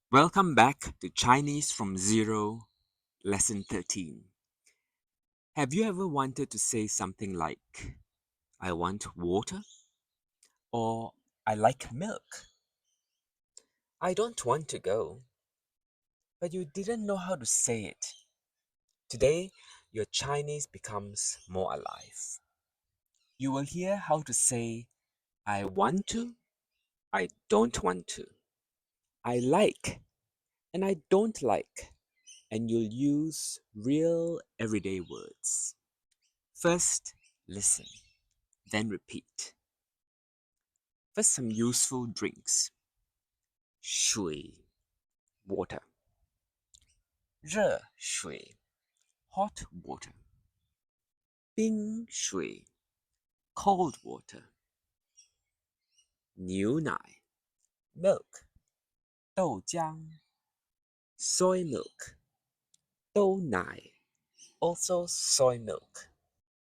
Welcome back to Chinese from Zero, Lesson 13. Have you ever wanted to say something like, I want water? Or I like milk? I don't want to go, but you didn't know how to say it. Today, your Chinese becomes more alive. You will hear how to say, I want to, I don't want to, I like, and I don't like, and you'll use real everyday words. First, listen, then repeat. First, some useful drinks. 水 water. 热水 hot water. 冰水 cold water. 牛奶 milk. 豆浆 soy milk. 豆奶 also soy milk.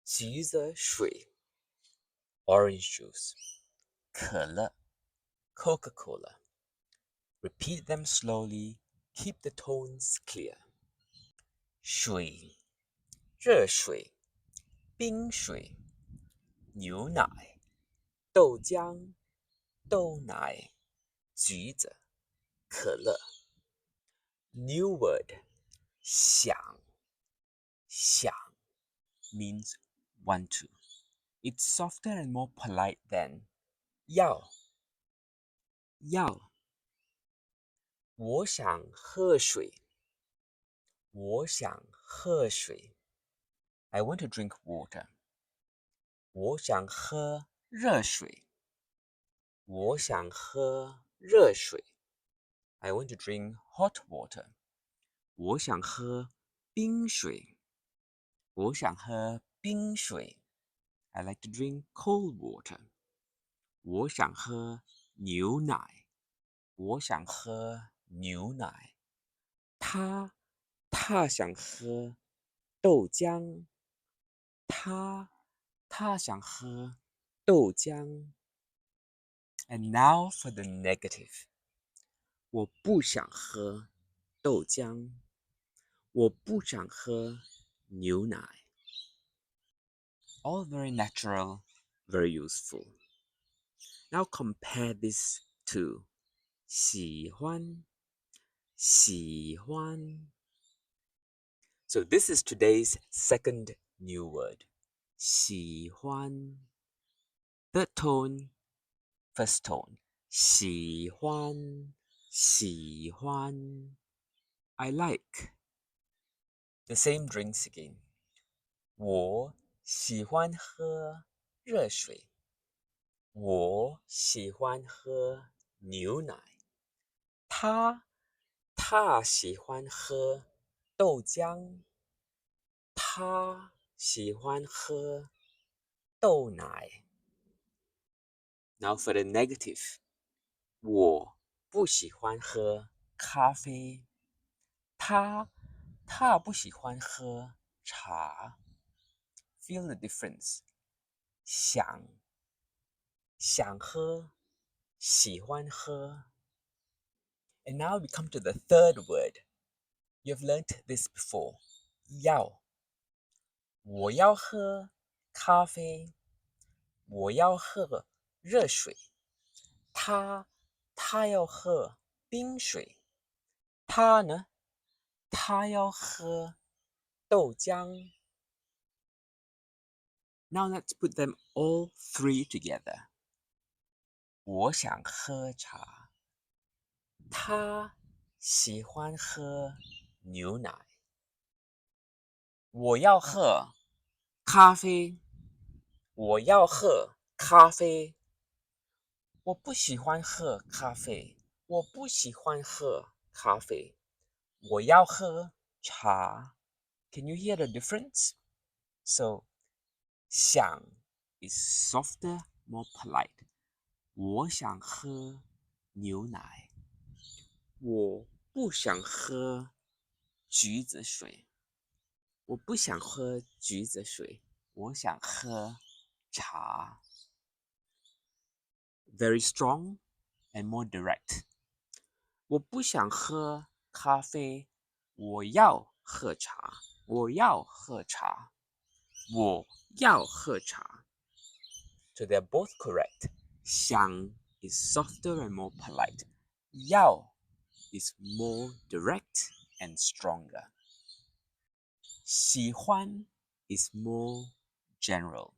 橘子水 orange juice. 可乐 Coca-Cola. Repeat them slowly. Keep the tones clear. 水热水冰水牛奶豆浆豆奶橘子可乐 New word 想想 means want to. It's softer and more polite than 要要我想喝水我想喝水 I want to drink water. 我想喝热水我想喝热水 I want to drink hot water. 我想喝冰水我想喝冰水 I like to drink cold water. 我想喝牛奶我想喝牛奶他想喝豆浆他想喝豆浆 And now for the negative. 我不想喝豆浆我不想喝牛奶 All very natural, very useful. Now compare this to 喜欢 So this is today's second new word. 喜欢 Third tone, first tone. 喜欢 I like. The same drinks again. 我喜欢喝热水我喜欢喝牛奶他喜欢喝豆浆他喜欢喝豆奶 Now for the negative 我不喜欢喝咖啡他不喜欢喝茶 Feel the difference 想喝喜欢喝 And now we come to the third word. You've learnt this before. 要我要喝咖啡我要喝热水他要喝冰水他呢他要喝豆浆 Now let's put them all three together. 我想喝茶他喜欢喝牛奶我要喝咖啡我要喝咖啡我不喜欢喝咖啡我不喜欢喝咖啡我要喝茶 Can you hear the difference? So 想 is softer, more polite. 我想喝牛奶我不想喝橘子水我不想喝橘子水我想喝茶 Very strong and more direct. 我不想喝咖啡，我要喝茶。我要喝茶。我要喝茶。So they're both correct. xiǎng is softer and more polite. Yao is more direct and stronger. 喜欢 is more general.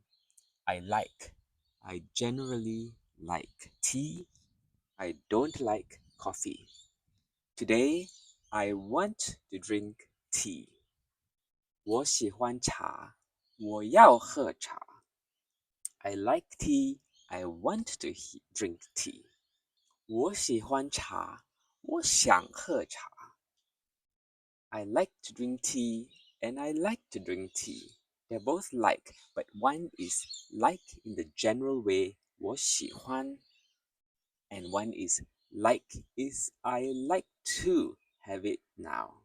I like. I generally like tea. I don't like coffee. Today, I want to drink tea. 我喜欢茶。我要喝茶。I like tea. I want to drink tea. 我喜欢茶。我想喝茶。I like to drink tea and I like to drink tea. They're both like, but one is like in the general way, 我喜欢, and one is like is I like to have it now.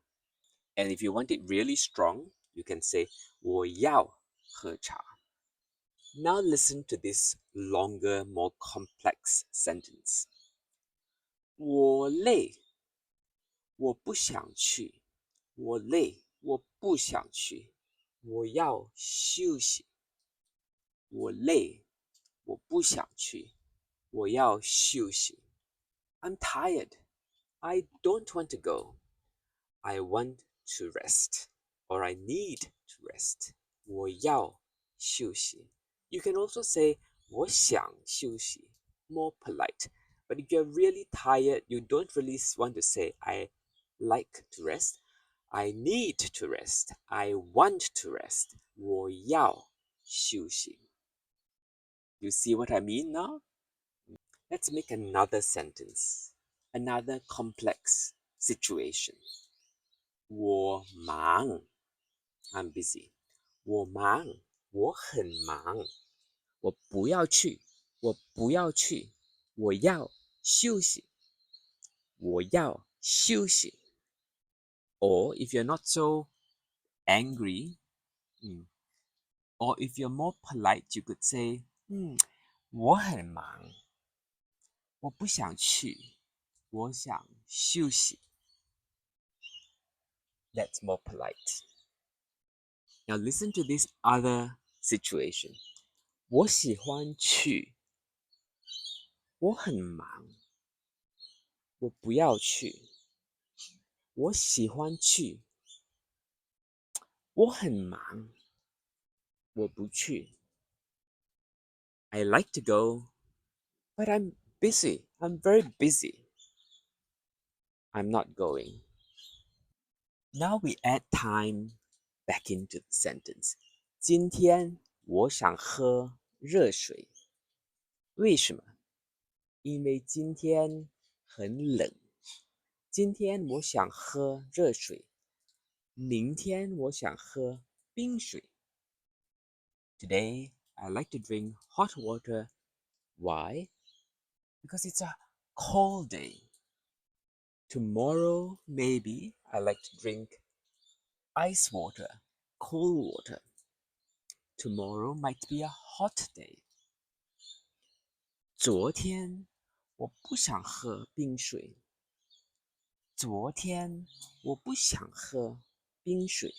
And if you want it really strong, you can say 我要喝茶. Now listen to this longer, more complex sentence. 我累，我不想去。我累，我不想去。我要休息。我累，我不想去。我要休息。I'm tired. I don't want to go. I want to rest. Or I need to rest. 我要休息。You can also say 我想休息. More polite. But if you're really tired, you don't really want to say I like to rest. I need to rest. I want to rest. 我要休息. You see what I mean now? Let's make another sentence. Another complex situation. 我忙. I'm busy. 我忙. 我很忙. 我不要去. 我不要去. 我要休息. 我要休息. Or if you're not so angry, or if you're more polite, you could say, 我很忙. 我不想去. 我想休息. That's more polite. Now listen to this other situation. 我喜欢去. 我很忙. 我不要去. 我喜欢去. 我很忙. 我不去. I like to go, but I'm busy. I'm very busy. I'm not going. Now we add time back into the sentence. 今天我想喝热水. 为什么？因为今天很冷。今天我想喝热水。明天我想喝冰水。Today, I like to drink hot water. Why? Because it's a cold day. Tomorrow, maybe, I like to drink ice water, cold water. Tomorrow might be a hot day. 昨天我不想喝冰水。昨天我不想喝冰水。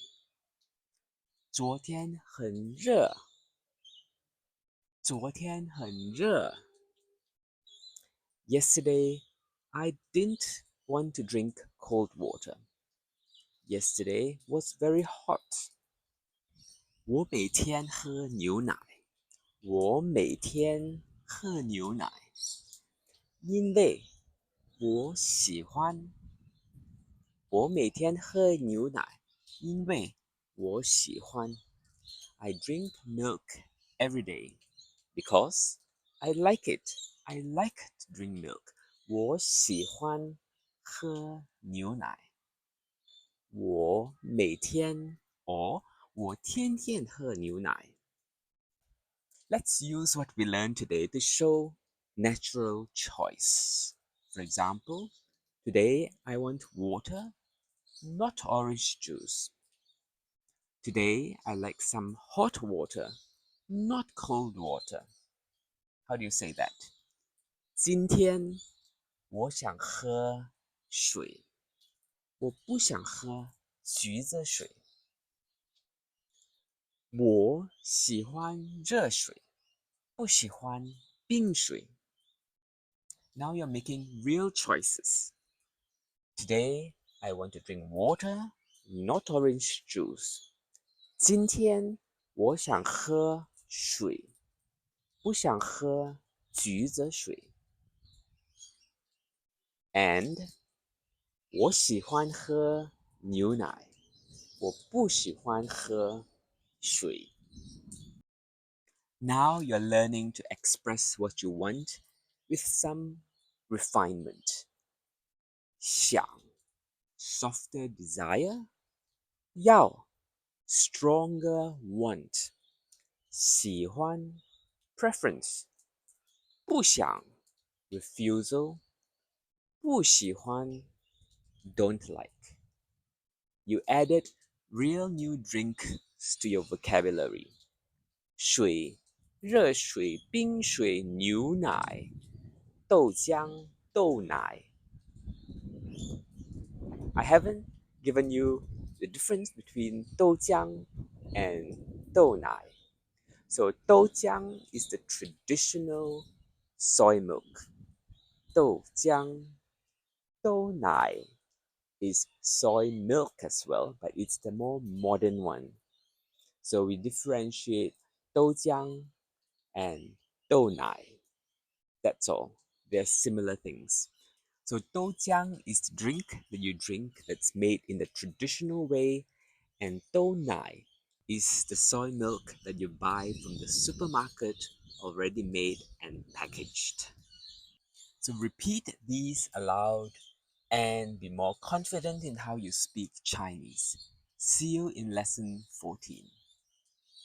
昨天很热。昨天很热。Yesterday, I didn't want to drink cold water. Yesterday was very hot. 我每天喝牛奶。我每天喝牛奶。因为我喜欢。我每天喝牛奶，因为我喜欢。I drink milk every day because I like it. I like to drink milk. 我喜欢喝牛奶。我每天 or 我天天喝牛奶。Let's use what we learned today to show natural choice. For example, today I want water, not orange juice. Today I like some hot water, not cold water. How do you say that? 今天我想喝水，我不想喝橘子水。我喜欢热水，不喜欢冰水。Now you're making real choices. Today, I want to drink water, not orange juice. 今天我想喝水，不想喝橘子水。And 我喜欢喝牛奶，我不喜欢喝水。Now you're learning to express what you want with some refinement. 想 softer desire. 要 stronger want. 喜欢 preference. 不想 refusal. 不喜欢 don't like. You added real new drinks to your vocabulary. 水、热水、冰水、牛奶、豆浆、豆奶。I haven't given you the difference between 豆浆 and 豆奶. So 豆浆 is the traditional soy milk. 豆浆, 豆奶 is soy milk as well, but it's the more modern one. So we differentiate 豆浆 and 豆奶. That's all. They're similar things. So 豆浆is the drink that you drink that's made in the traditional way, and 豆奶 is the soy milk that you buy from the supermarket already made and packaged. So repeat these aloud and be more confident in how you speak Chinese. See you in lesson 14.